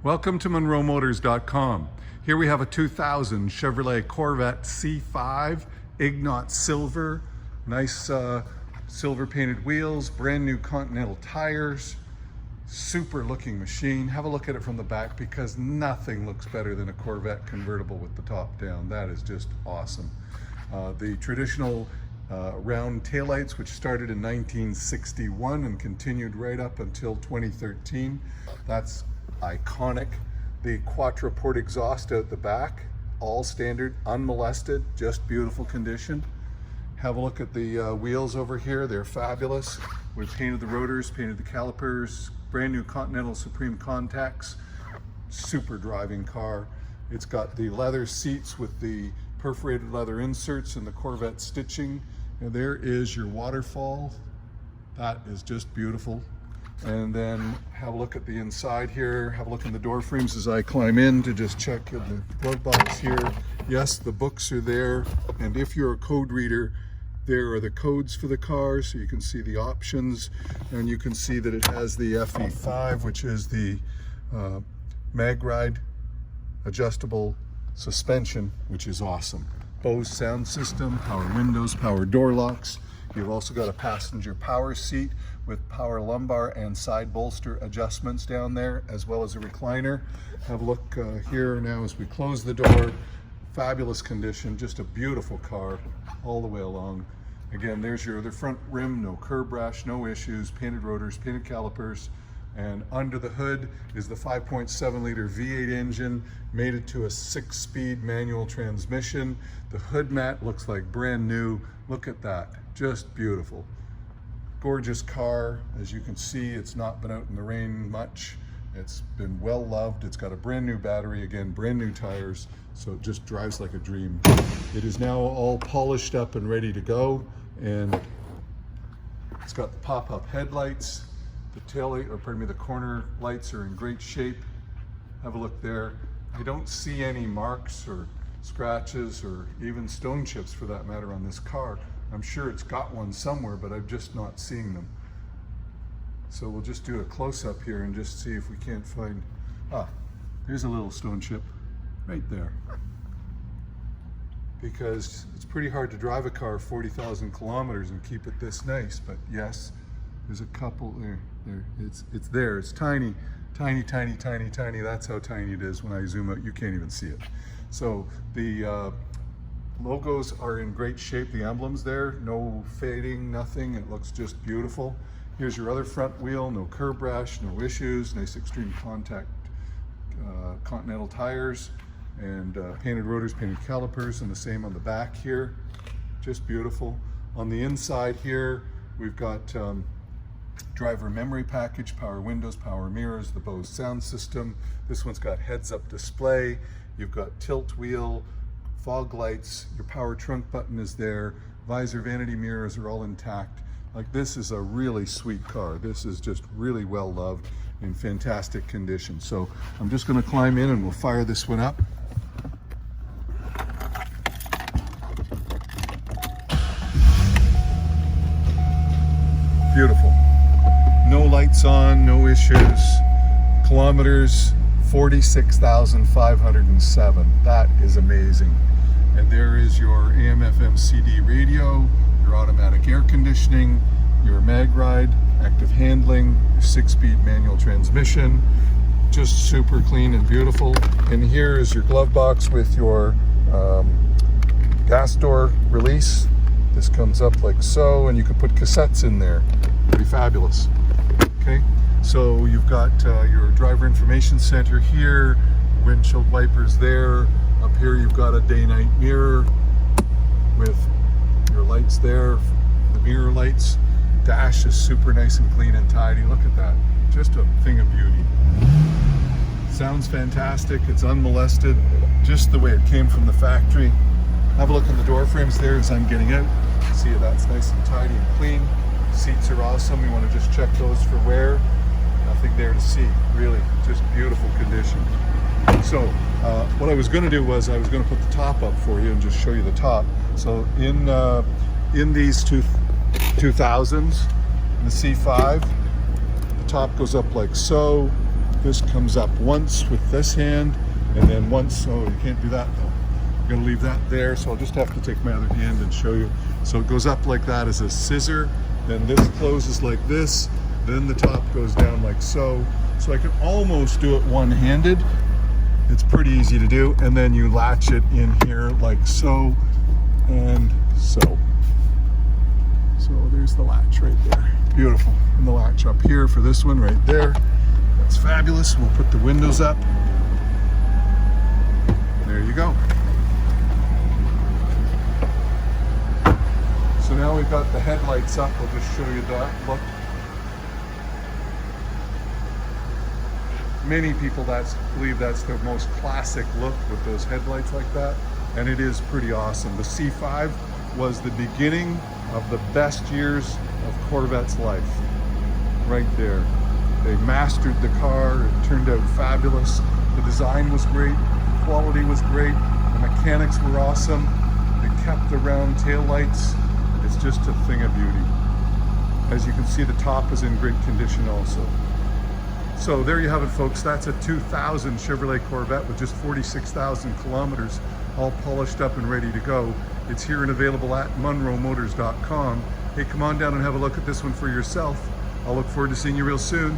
Welcome to MonroeMotors.com. Here we have a 2000 Chevrolet Corvette C5, Ignot Silver, nice silver painted wheels, brand new Continental tires, super looking machine. Have a look at it from the back because nothing looks better than a Corvette convertible with the top down. That is just awesome. The traditional round taillights, which started in 1961 and continued right up until 2013. That's iconic. The quattro-port exhaust out the back, all standard, unmolested, just beautiful condition. Have a look at the wheels over here. They're fabulous. We've painted the rotors, painted the calipers, brand new Continental Supreme contacts. Super driving car. It's got the leather seats with the perforated leather inserts and the Corvette stitching. And there is your waterfall. That is just beautiful. And then have a look at the inside here. Have a look in the door frames as I climb in to just check the glove box here. Yes, the books are there. And if you're a code reader, there are the codes for the car, so you can see the options. And you can see that it has the FE5, which is the mag ride adjustable suspension, which is awesome. Bose sound system, power windows, power door locks. You've also got a passenger power seat with power lumbar and side bolster adjustments down there, as well as a recliner. Have a look here now as we close the door. Fabulous condition, just a beautiful car all the way along. Again, there's your other front rim, no curb rash, no issues, painted rotors, painted calipers. And under the hood is the 5.7 liter V8 engine, made it to a 6-speed manual transmission. The hood mat looks like brand new. Look at that, just beautiful. Gorgeous car. As you can see, it's not been out in the rain much. It's been well loved. It's got a brand new battery, again, brand new tires, so it just drives like a dream. It is now all polished up and ready to go, and it's got the pop-up headlights. The tail light, or pardon me, the corner lights are in great shape. Have a look there. I don't see any marks or scratches or even stone chips for that matter on this car. I'm sure it's got one somewhere, but I'm just not seeing them. So we'll just do a close-up here and just see if we can't find, there's a little stone chip right there. Because it's pretty hard to drive a car 40,000 kilometers and keep it this nice, but yes, there's a couple there. It's there. It's tiny, tiny, tiny, tiny, tiny. That's how tiny it is. When I zoom out, you can't even see it. So the logos are in great shape. The emblems there, no fading, nothing. It looks just beautiful. Here's your other front wheel. No curb rash, no issues. Nice extreme contact Continental tires, and painted rotors, painted calipers, and the same on the back here. Just beautiful. On the inside here, we've got driver memory package, power windows, power mirrors, the Bose sound system. This one's got heads-up display. You've got tilt wheel, fog lights, your power trunk button is there, visor, vanity mirrors are all intact. Like, this is a really sweet car. This is just really well loved, in fantastic condition. So I'm just going to climb in and we'll fire this one up. Beautiful. No lights on, no issues. Kilometers, 46,507. That is amazing. And there is your AM/FM CD radio, your automatic air conditioning, your mag ride, active handling, your 6-speed manual transmission. Just super clean and beautiful. And here is your glove box with your gas door release. This comes up like so, and you can put cassettes in there. Pretty fabulous. Okay, so you've got your driver information center here, windshield wipers there. Up here you've got a day-night mirror with your lights there, the mirror lights. Dash is super nice and clean and tidy. Look at that, just a thing of beauty. Sounds fantastic. It's unmolested, just the way it came from the factory. Have a look in the door frames there as I'm getting out. See, that's nice and tidy and clean. Seats are awesome. You want to just check those for wear. Nothing there to see. Really, just beautiful condition. So what I was going to do was I was going to put the top up for you and just show you the top. So in these 2000s, the C5, the top goes up like so. This comes up once with this hand, and then once, oh, you can't do that though. I'm gonna leave that there, so I'll just have to take my other hand and show you. So it goes up like that as a scissor, then this closes like this, then the top goes down like so. So I can almost do it one-handed. It's pretty easy to do, and then you latch it in here like so, and so. So there's the latch right there. Beautiful. And the latch up here for this one right there. That's fabulous. We'll put the windows up. There you go. So now we've got the headlights up. I'll just show you that look. Many people believe that's the most classic look with those headlights like that, and it is pretty awesome. The C5 was the beginning of the best years of Corvette's life. Right there. They mastered the car. It turned out fabulous. The design was great. The quality was great. The mechanics were awesome. They kept the round tail lights. It's just a thing of beauty. As you can see, the top is in great condition also. So there you have it, folks. That's a 2000 Chevrolet Corvette with just 46,000 kilometers, all polished up and ready to go. It's here and available at MunroMotors.com. Hey, come on down and have a look at this one for yourself. I'll look forward to seeing you real soon.